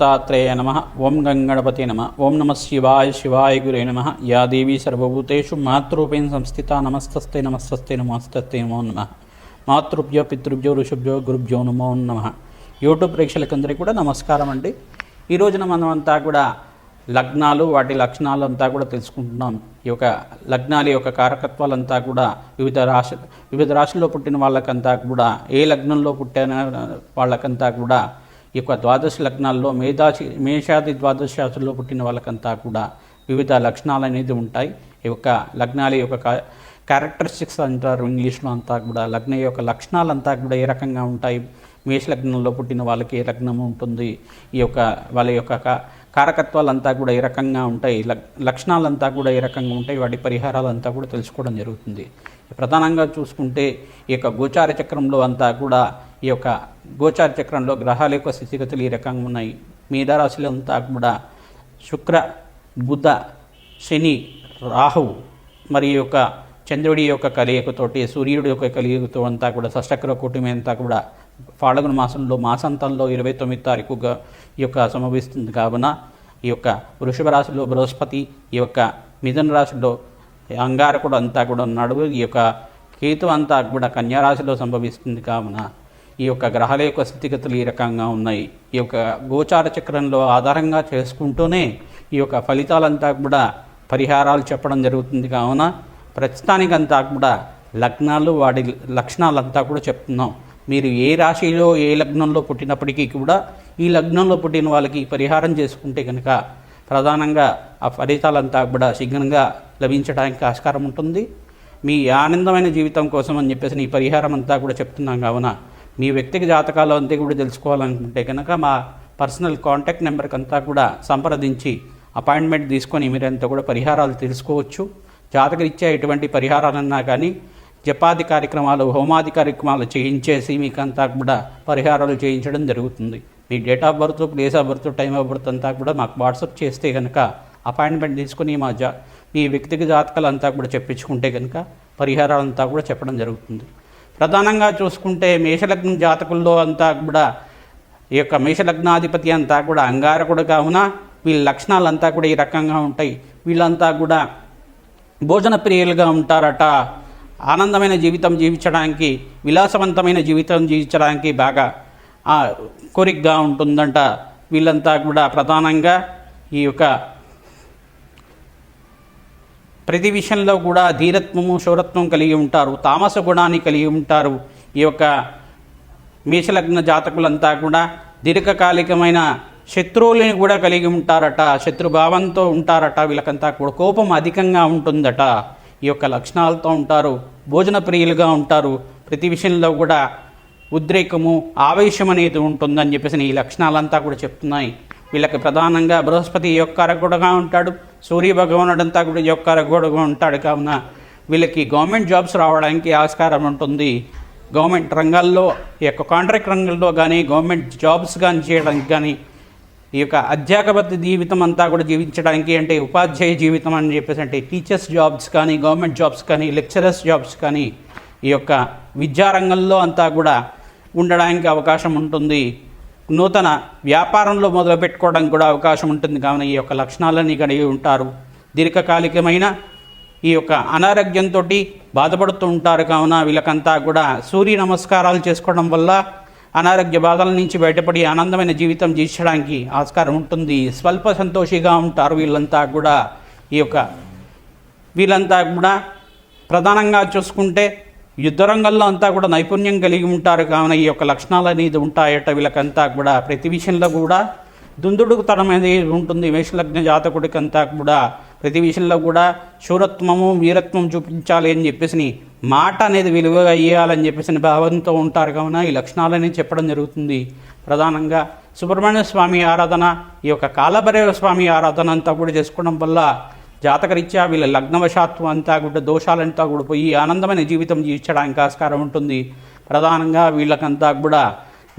दत्तात्रेय नमः। ओं गंगणपते नमः। ओं नमः शिवाय शिवाय गुरे नमः। या देवी सर्वभूतेषु मातृरूपेण संस्थिता नमस्तस्ते नमस्तस्ते नमस्तस्ते नमो नमः। మాతృభ్యో పితృభ్యో ఋషుభ్యో గురుభ్యో నమో నమః. యూట్యూబ్ ప్రేక్షకులందరికీ కూడా నమస్కారం అండి. ఈ రోజున మనం అంతా కూడా లగ్నాలు వాటి లక్షణాలు అంతా కూడా తెలుసుకుంటున్నాం. ఈ యొక్క లగ్నాల యొక్క కారకత్వాలంతా కూడా వివిధ రాశుల్లో పుట్టిన వాళ్ళకంతా కూడా ఏ లగ్నంలో పుట్టిన వాళ్ళకంతా కూడా ఈ యొక్క ద్వాదశ లగ్నాల్లో మేషాది ద్వాదశ రాశుల్లో పుట్టిన వాళ్ళకంతా కూడా వివిధ లక్షణాలు అనేది ఉంటాయి. ఈ యొక్క లగ్నాల యొక్క క్యారెక్టరిస్టిక్స్ అంటారు ఇంగ్లీష్లో. అంతా కూడా లగ్న యొక్క లక్షణాలంతా కూడా ఏ రకంగా ఉంటాయి, మేష లగ్నంలో పుట్టిన వాళ్ళకి ఏ లగ్నం ఉంటుంది, ఈ యొక్క వాళ్ళ యొక్క కారకత్వాలంతా కూడా ఏ రకంగా ఉంటాయి, లక్షణాలంతా కూడా ఏ రకంగా ఉంటాయి, వాటి పరిహారాలంతా కూడా తెలుసుకోవడం జరుగుతుంది. ప్రధానంగా చూసుకుంటే ఈ యొక్క గోచార చక్రంలో అంతా కూడా ఈ యొక్క గోచార చక్రంలో గ్రహాల యొక్క స్థితిగతులు ఈ రకంగా ఉన్నాయి. మీనరాశిలో అంతా కూడా శుక్ర, బుధ, శని, రాహువు మరియు యొక్క చంద్రుడి యొక్క కలయికతోటి సూర్యుడి యొక్క కలయికతో అంతా కూడా షష్టగ్రహ కూటమి అంతా కూడా ఫాల్గుణ మాసంలో మాసాంతంలో 29 తారీఖుగా ఈ యొక్క సంభవిస్తుంది. కావున ఈ యొక్క వృషభ రాశిలో బృహస్పతి, ఈ యొక్క మిథున రాశిలో అంగారకుడు అంతా కూడా ఉన్నాడు. ఈ యొక్క కేతు అంతా కూడా కన్యారాశిలో సంభవిస్తుంది. కావున ఈ యొక్క గ్రహాల యొక్క స్థితిగతులు ఈ రకంగా ఉన్నాయి. ఈ యొక్క గోచార చక్రంలో ఆధారంగా చేసుకుంటూనే ఈ యొక్క ఫలితాలంతా కూడా పరిహారాలు చెప్పడం జరుగుతుంది. కావున ప్రస్తుతానికంతా కూడా లగ్నాలు వాటి లక్షణాలంతా కూడా చెప్తున్నాం. మీరు ఏ రాశిలో ఏ లగ్నంలో పుట్టినప్పటికీ కూడా ఈ లగ్నంలో పుట్టిన వాళ్ళకి పరిహారం చేసుకుంటే కనుక ప్రధానంగా ఆ ఫలితాలంతా కూడా శీఘ్రంగా లభించడానికి ఆస్కారం ఉంటుంది. మీ ఆనందమైన జీవితం కోసం అని చెప్పేసి ఈ పరిహారం అంతా కూడా చెప్తున్నాం. కావున మీ వ్యక్తిగత జాతకాలు అంతా కూడా తెలుసుకోవాలనుకుంటే కనుక మా పర్సనల్ కాంటాక్ట్ నెంబర్కి అంతా కూడా సంప్రదించి అపాయింట్మెంట్ తీసుకొని మీరంతా కూడా పరిహారాలు తెలుసుకోవచ్చు. జాతకరీత్యా ఎటువంటి పరిహారాలన్నా కానీ జపాది కార్యక్రమాలు, హోమాది కార్యక్రమాలు చేయించేసి మీకంతా కూడా పరిహారాలు చేయించడం జరుగుతుంది. మీ date of birth, place of birth, time of birth అంతా కూడా మాకు వాట్సాప్ చేస్తే కనుక అపాయింట్మెంట్ తీసుకుని మీ వ్యక్తిగత జాతకాలు అంతా కూడా చెప్పించుకుంటే కనుక పరిహారాలంతా కూడా చెప్పడం జరుగుతుంది. ప్రధానంగా చూసుకుంటే మేషలగ్నం జాతకుల్లో అంతా కూడా ఈ యొక్క మేషలగ్నాధిపతి అంతా కూడా అంగారకుడు. కావున వీళ్ళ లక్షణాలంతా కూడా ఈ రకంగా ఉంటాయి. వీళ్ళంతా కూడా భోజన ప్రియులుగా ఉంటారట. ఆనందమైన జీవితం జీవించడానికి, విలాసవంతమైన జీవితం జీవించడానికి బాగా కోరికగా ఉంటుందంట. వీళ్ళంతా కూడా ప్రధానంగా ఈ యొక్క ప్రతి విషయంలో కూడా ధీరత్వము, శౌరత్వం కలిగి ఉంటారు. తామస గుణాన్ని కలిగి ఉంటారు. ఈ యొక్క మేషలగ్న జాతకులంతా కూడా దీర్ఘకాలికమైన శత్రువులని కూడా కలిగి ఉంటారట. శత్రుభావంతో ఉంటారట. వీళ్ళకంతా కూడా కోపం అధికంగా ఉంటుందట. ఈ యొక్క లక్షణాలతో ఉంటారు. భోజన ప్రియులుగా ఉంటారు. ప్రతి విషయంలో కూడా ఉద్రేకము, ఆవేశం అనేది ఉంటుందని చెప్పేసి ఈ లక్షణాలంతా కూడా చెప్తున్నాయి. వీళ్ళకి ప్రధానంగా బృహస్పతి యొక్క అరగుడగా ఉంటాడు. సూర్య భగవానుడంతా కూడా యొక్క అరగుడగా ఉంటాడు. కావున వీళ్ళకి గవర్నమెంట్ జాబ్స్ రావడానికి ఆస్కారం ఉంటుంది. గవర్నమెంట్ రంగాల్లో, ఈ యొక్క కాంట్రాక్ట్ రంగంలో కానీ, గవర్నమెంట్ జాబ్స్ కానీ చేయడానికి కానీ, ఈ యొక్క అధ్యాపక జీవితం అంతా కూడా జీవించడానికి, అంటే ఉపాధ్యాయ జీవితం అని చెప్పేసి అంటే టీచర్స్ జాబ్స్ కానీ, గవర్నమెంట్ జాబ్స్ కానీ, లెక్చరర్స్ జాబ్స్ కానీ, ఈ యొక్క విద్యారంగంలో అంతా కూడా ఉండడానికి అవకాశం ఉంటుంది. నూతన వ్యాపారంలో మొదలు పెట్టుకోవడానికి కూడా అవకాశం ఉంటుంది. కావున ఈ యొక్క లక్షణాలన్నీ కలిగి ఉంటారు. దీర్ఘకాలికమైన ఈ యొక్క అనారోగ్యంతో బాధపడుతూ ఉంటారు. కావున వీళ్ళకంతా కూడా సూర్య నమస్కారాలు చేసుకోవడం వల్ల అనారోగ్య బాధల నుంచి బయటపడి ఆనందమైన జీవితం జీవించడానికి ఆస్కారం ఉంటుంది. స్వల్ప సంతోషిగా ఉంటారు. వీళ్ళంతా కూడా వీళ్ళంతా కూడా ప్రధానంగా చూసుకుంటే యుద్ధరంగంలో అంతా కూడా నైపుణ్యం కలిగి ఉంటారు. కావున ఈ యొక్క లక్షణాలు అనేది ఉంటాయట. వీళ్ళకంతా కూడా ప్రతి విషయంలో కూడా దుందుడుకుతనం అనేది ఉంటుంది. మేషలగ్న జాతకుడికి అంతా కూడా ప్రతి విషయంలో కూడా శూరత్వము, వీరత్వం చూపించాలి అని చెప్పేసి మాట అనేది విలువగా ఇవ్వాలని చెప్పేసి భావంతో ఉంటారు. కావున ఈ లక్షణాలని చెప్పడం జరుగుతుంది. ప్రధానంగా సుబ్రహ్మణ్య స్వామి ఆరాధన, ఈ యొక్క కాలభైరవ స్వామి ఆరాధన అంతా కూడా చేసుకోవడం వల్ల జాతకరీత్యా వీళ్ళ లగ్నవశాత్వం అంతా కూడా దోషాలంతా కూడా పోయి ఆనందమైన జీవితం జీవించడానికి ఆస్కారం ఉంటుంది. ప్రధానంగా వీళ్ళకంతా కూడా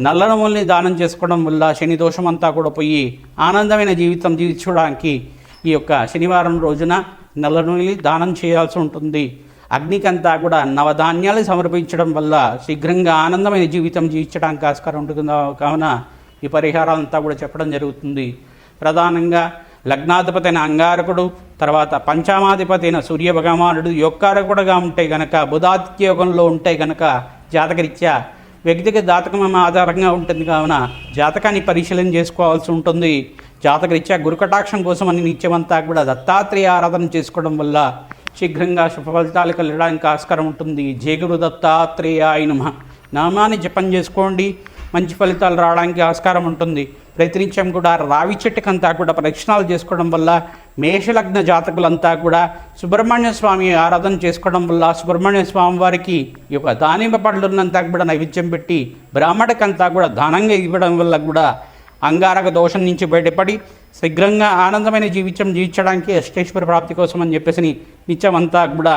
నల్ల నువ్వుల్ని దానం చేసుకోవడం వల్ల శని దోషం అంతా కూడా పోయి ఆనందమైన జీవితం జీవించడానికి ఈ యొక్క శనివారం రోజున నల్ల నువ్వుల్ని దానం చేయాల్సి ఉంటుంది. అగ్నికంతా కూడా నవధాన్యాలు సమర్పించడం వల్ల శీఘ్రంగా ఆనందమైన జీవితం జీవించడానికి ఆస్కారం ఉంటుంది. కావున ఈ పరిహారాలంతా కూడా చెప్పడం జరుగుతుంది. ప్రధానంగా లగ్నాధిపతి అయిన అంగారకుడు, తర్వాత పంచమాధిపతి అయిన సూర్యభగవానుడు యోగకారకుడుగా ఉంటే గనక, బుధాదిత్య యోగంలో ఉంటే గనక జాతకరీత్యా వ్యక్తిగత జాతకం ఆధారంగా ఉంటుంది. కావున జాతకాన్ని పరిశీలన చేసుకోవాల్సి ఉంటుంది. జాతకరీత్యా గురుకటాక్షం కోసం అని నిత్యమంతా కూడా దత్తాత్రేయ ఆరాధన చేసుకోవడం వల్ల శీఘ్రంగా శుభ ఫలితాలు కలగడానికి ఆస్కారం ఉంటుంది. జయ గురు దత్తాత్రేయాయ నమః నామాన్ని జపం చేసుకోండి, మంచి ఫలితాలు రావడానికి ఆస్కారం ఉంటుంది. ప్రతినిత్యం కూడా రావి చెట్టుకంతా కూడా ప్రదక్షిణాలు చేసుకోవడం వల్ల మేషలగ్న జాతకులంతా కూడా సుబ్రహ్మణ్య స్వామి ఆరాధన చేసుకోవడం వల్ల సుబ్రహ్మణ్య స్వామి వారికి ఈ యొక్క దానిమ్మ పళ్ళున్నంతా కూడా నైవేద్యం పెట్టి బ్రాహ్మణకంతా కూడా దానంగా ఇవ్వడం వల్ల కూడా అంగారక దోషం నుంచి బయటపడి శీఘ్రంగా ఆనందమైన జీవితం జీవించడానికి అష్టేశ్వర ప్రాప్తి కోసం అని చెప్పేసి నిత్యం అంతా కూడా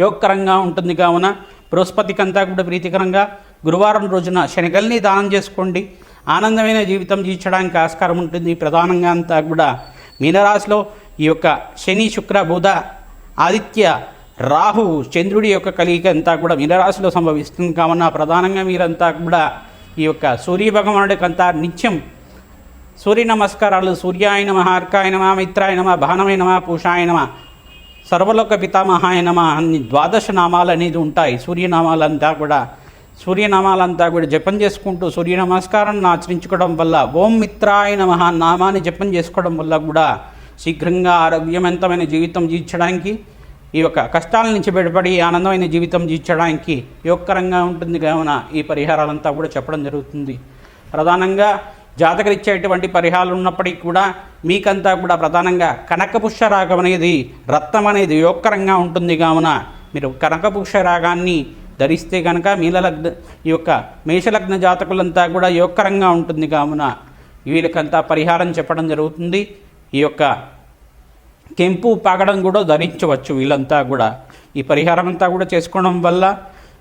యోగకరంగా ఉంటుంది. కావున బృహస్పతికంతా కూడా ప్రీతికరంగా గురువారం రోజున శనగల్ని దానం చేసుకోండి. ఆనందమైన జీవితం జీవించడానికి ఆస్కారం ఉంటుంది. ప్రధానంగా అంతా కూడా మీనరాశిలో ఈ యొక్క శని, శుక్ర, బుధ, ఆదిత్య, రాహు, చంద్రుడి యొక్క కలియిక అంతా కూడా మీనరాశిలో సంభవిస్తుంది. కావున ప్రధానంగా మీరంతా కూడా ఈ యొక్క సూర్య భగవానుడికంతా నిత్యం సూర్య నమస్కారాలు, సూర్యాయ నమః, అర్కాయ నమః, మిత్రాయ నమః, భానవే నమః, పూషాయ నమః, సర్వలోక పితామహాయ నమః అన్ని 12 నామాలు అనేది ఉంటాయి. సూర్యనామాలంతా కూడా జపం చేసుకుంటూ సూర్య నమస్కారాన్ని ఆచరించుకోవడం వల్ల ఓం మిత్రాయ నమః నామాన్ని జపం చేసుకోవడం వల్ల కూడా శీఘ్రంగా ఆరోగ్యవంతమైన జీవితం జీవించడానికి, ఈ యొక్క కష్టాల నుంచి బయటపడి ఆనందమైన జీవితం జీవించడానికి యోగకరంగా ఉంటుంది. కావున ఈ పరిహారాలంతా కూడా చెప్పడం జరుగుతుంది. ప్రధానంగా జాతకరీత్యేటువంటి పరిహారాలు ఉన్నప్పటికీ కూడా మీకంతా కూడా ప్రధానంగా కనకపుష్య రాగం అనేది, రత్నం అనేది యోగకరంగా ఉంటుంది. కావున మీరు కనకపుష్య రాగాన్ని ధరిస్తే కనుక ఈ యొక్క మేషలగ్న జాతకులంతా కూడా యోగకరంగా ఉంటుంది. కావున వీళ్ళకంతా పరిహారం చెప్పడం జరుగుతుంది. ఈ యొక్క కెంపు పాగడం కూడా ధరించవచ్చు. వీళ్ళంతా కూడా ఈ పరిహారం అంతా కూడా చేసుకోవడం వల్ల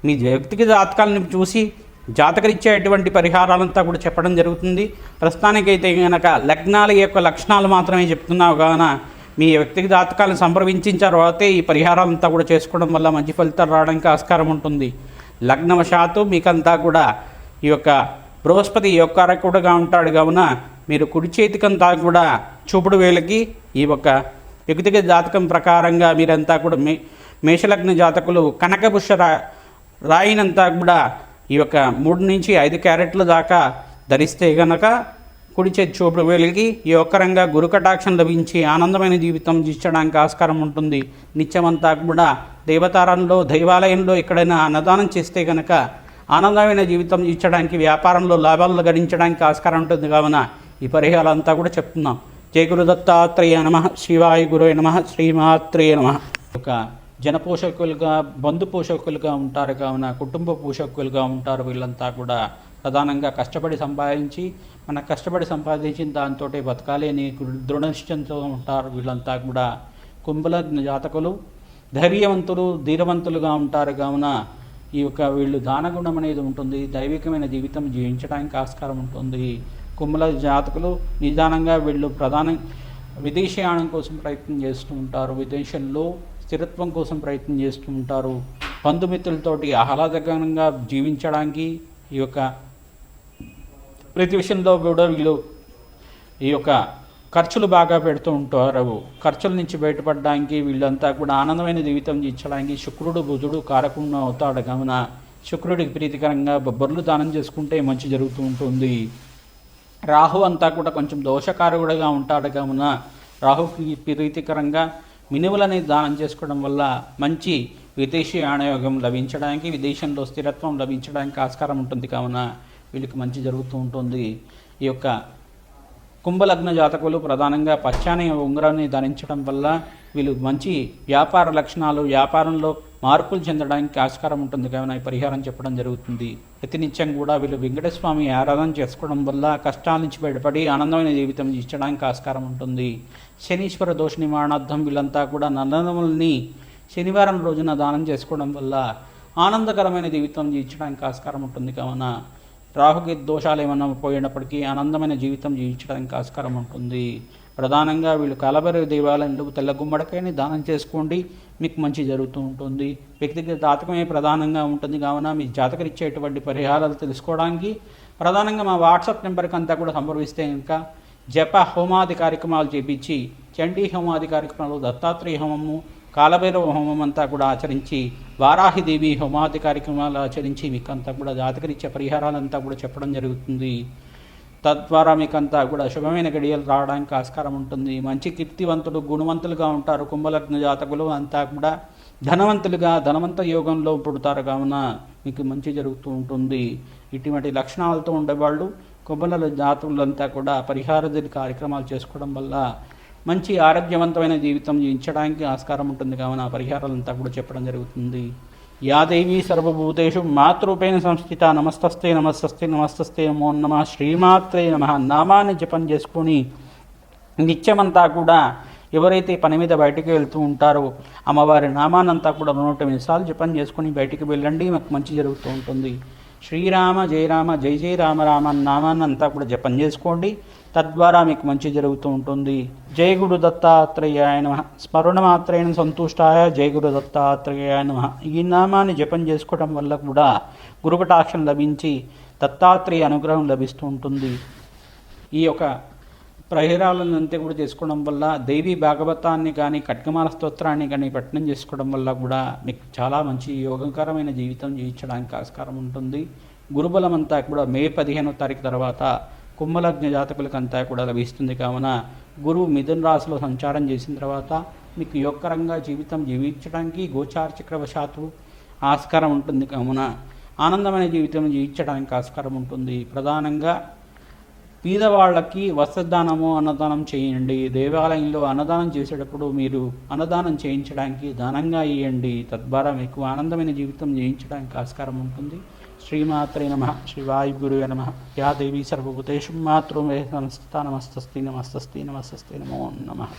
మీ వ్యక్తిగత జాతకాలను చూసి జాతకరీత్యేటువంటి పరిహారాలంతా కూడా చెప్పడం జరుగుతుంది. ప్రస్తుతానికైతే కనుక లగ్నాల యొక్క లక్షణాలు మాత్రమే చెప్తున్నావు. కావున మీ వ్యక్తిగత జాతకాలను సంప్రదించిన తర్వాతే ఈ పరిహారాలంతా కూడా చేసుకోవడం వల్ల మంచి ఫలితాలు రావడానికి ఆస్కారం ఉంటుంది. లగ్నవశాత్తు మీకంతా కూడా ఈ యొక్క బృహస్పతి యోగకారకుడుగా ఉంటాడు. కావున మీరు కుడి చేతికంతా కూడా చూపుడు వేలకి ఈ యొక్క వ్యక్తిగత జాతకం ప్రకారంగా మీరంతా కూడా మేషలగ్న జాతకులు కనకపుష్య రాయినంతా కూడా ఈ యొక్క 3 నుంచి 5 క్యారెట్ల దాకా ధరిస్తే కనుక కుడి చేతి చూపుడు వేలికి యోగకరంగా గురుకటాక్షం లభించి ఆనందమైన జీవితం జీవించడానికి ఆస్కారం ఉంటుంది. నిత్యమంతా కూడా దేవతారంలో, దైవాలయంలో ఎక్కడైనా అన్నదానం చేస్తే కనుక ఆనందమైన జీవితం జీవించడానికి, వ్యాపారంలో లాభాలు గడించడానికి ఆస్కారం ఉంటుంది. కావున ఈ పరిహారాలంతా కూడా చెప్తున్నాం. జయ గురు దత్తాత్రేయ నమః, శివాయ గురువే నమః, శ్రీమాత్రేయ నమః. ఒక జన పోషకులుగా, బంధు పోషకులుగా ఉంటారు. కావున కుటుంబ పోషకులుగా ఉంటారు. వీళ్ళంతా కూడా ప్రధానంగా కష్టపడి సంపాదించిన దాంతో బతకాలి అని దృఢనిశ్చయంతో ఉంటారు. వీళ్ళంతా కూడా కుంభలగ్న జాతకులు ధైర్యవంతులు, ధీరవంతులుగా ఉంటారు. కావున ఈ యొక్క వీళ్ళు దానగుణం అనేది ఉంటుంది. దైవికమైన జీవితం జీవించడానికి ఆస్కారం ఉంటుంది. కుంభల జాతకులు నిదానంగా వీళ్ళు విదేశీయానం కోసం ప్రయత్నం చేస్తూ ఉంటారు. విదేశంలో స్థిరత్వం కోసం ప్రయత్నం చేస్తూ ఉంటారు. బంధుమిత్రులతోటి ఆహ్లాదకరంగా జీవించడానికి ఈ యొక్క ప్రతి విషయంలో కూడా వీళ్ళు ఈ యొక్క ఖర్చులు బాగా పెడుతూ ఉంటారు. ఖర్చుల నుంచి బయటపడడానికి, వీళ్ళంతా కూడా ఆనందమైన జీవితం జీవించడానికి శుక్రుడు, బుధుడు కారకుండా అవుతాడు. కావున శుక్రుడికి ప్రీతికరంగా బొబ్బర్లు దానం చేసుకుంటే మంచి జరుగుతూ ఉంటుంది. రాహు అంతా కూడా కొంచెం దోషకారకుడుగా ఉంటాడు. కావున రాహుకి ప్రీతికరంగా మినువులని దానం చేసుకోవడం వల్ల మంచి విదేశీ ఆనయోగం లభించడానికి, విదేశంలో స్థిరత్వం లభించడానికి ఆస్కారం ఉంటుంది. కావున వీళ్ళకి మంచి జరుగుతూ ఉంటుంది. ఈ యొక్క కుంభలగ్న జాతకులు ప్రధానంగా పచ్చాని ఉంగరాన్ని ధరించడం వల్ల వీళ్ళు మంచి వ్యాపార లక్షణాలు, వ్యాపారంలో మార్పులు చెందడానికి ఆస్కారం ఉంటుంది. కావున ఈ పరిహారం చెప్పడం జరుగుతుంది. ప్రతినిత్యం కూడా వీళ్ళు వెంకటేశ్వర స్వామి ఆరాధన చేసుకోవడం వల్ల కష్టాల నుంచి బయటపడి ఆనందమైన జీవితం జీవించడానికి ఆస్కారం ఉంటుంది. శనీశ్వర దోష నివారణార్థం వీళ్ళంతా కూడా నల్లనములని శనివారం రోజున దానం చేసుకోవడం వల్ల ఆనందకరమైన జీవితం జీవించడానికి ఆస్కారం ఉంటుంది. కావున రాహుకి దోషాలు ఏమన్నా పోయినప్పటికీ ఆనందమైన జీవితం జీవించడానికి ఆస్కారం ఉంటుంది. ప్రధానంగా వీళ్ళు కాలభైరవ దేవాలయంలో తెల్ల గుమ్మడికాయని దానం చేసుకోండి, మీకు మంచి జరుగుతూ ఉంటుంది. వ్యక్తిగత జాతకమే ప్రధానంగా ఉంటుంది. కావున మీ జాతకరిచ్చేటువంటి పరిహారాలు తెలుసుకోవడానికి ప్రధానంగా మా వాట్సాప్ నెంబర్కి అంతా కూడా సంప్రదిస్తే ఇంకా జప హోమాది కార్యక్రమాలు చేపించి చండీ హోమాది కార్యక్రమాలు, దత్తాత్రేయ హోమము, కాలభైరవ హోమం అంతా కూడా ఆచరించి, వారాహిదేవి హోమాది కార్యక్రమాలు ఆచరించి మీకు అంతా కూడా జాతకరీత్యా పరిహారాలంతా కూడా చెప్పడం జరుగుతుంది. తద్వారా మీకంతా కూడా శుభమైన గడియలు రావడానికి ఆస్కారం ఉంటుంది. మంచి కీర్తివంతులు, గుణవంతులుగా ఉంటారు. కుంభలగ్న జాతకులు అంతా కూడా ధనవంతులుగా ధనవంత యోగంలో పుడతారు. కావున మీకు మంచి జరుగుతూ ఉంటుంది. ఇటువంటి లక్షణాలతో ఉండేవాళ్ళు కుంభల జాతకులంతా కూడా పరిహారాది కార్యక్రమాలు చేసుకోవడం వల్ల మంచి ఆరోగ్యవంతమైన జీవితం జీవించడానికి ఆస్కారం ఉంటుంది. కావున పరిహారాలంతా కూడా చెప్పడం జరుగుతుంది. యా దేవీ సర్వభూతేషు మాతృరూపేణ సంస్థిత నమస్తస్తే నమస్తస్తే నమస్తస్తే నమో నమః శ్రీమాత్రే నమః నామాన్ని జపం చేసుకొని నిత్యమంతా కూడా ఎవరైతే పని మీద బయటికి వెళ్తూ ఉంటారో అమ్మవారి నామానంతా కూడా 108 సార్లు జపం చేసుకొని బయటికి వెళ్ళండి, మాకు మంచి జరుగుతూ ఉంటుంది. శ్రీరామ జయ రామ జయ జయ రామ రామ నామాన్నంతా కూడా జపం చేసుకోండి. తద్వారా మీకు మంచి జరుగుతూ ఉంటుంది. జయ గురు దత్తాత్రేయాయ నమః. స్మరణ మాత్రేణ సంతుష్టాయ జయ గురు దత్తాత్రేయాయ నమః. ఈ నామాన్ని జపం చేసుకోవడం వల్ల కూడా గురుకటాక్షం లభించి దత్తాత్రేయ అనుగ్రహం లభిస్తూ ఉంటుంది. ఈ యొక్క పరిహారాలనంతా కూడా చేసుకోవడం వల్ల దేవి భాగవతాన్ని కానీ ఖడ్గమాల స్తోత్రాన్ని కానీ పఠనం చేసుకోవడం వల్ల కూడా మీకు చాలా మంచి యోగకరమైన జీవితం జీవించడానికి ఆస్కారం ఉంటుంది. గురుబలం అంతా కూడా మే 15వ తారీఖు తర్వాత కుంభలగ్న జాతకులకంతా కూడా లభిస్తుంది. కావున గురువు మిథున రాశిలో సంచారం చేసిన తర్వాత మీకు యోగకరంగా జీవితం జీవించడానికి గోచార చక్రవశాత్తు ఆస్కారం ఉంటుంది. కావున ఆనందమైన జీవితం జీవించడానికి ఆస్కారం ఉంటుంది. ప్రధానంగా పేదవాళ్ళకి వస్త్రదానము, అన్నదానం చేయండి. దేవాలయంలో అన్నదానం చేసేటప్పుడు మీరు అన్నదానం చేయించడానికి దానంగా ఇవ్వండి. తద్వారా మీకు ఆనందమైన జీవితం జీవించడానికి ఆస్కారం ఉంటుంది. శ్రీమాత్రే నమః. శ్రీవాయుగురువే నమః. యా దేవీ సర్వభూతేషు మాతృమే సంస్థితా నమస్తస్తే నమస్తస్తే నమస్తస్తే నమో నమః.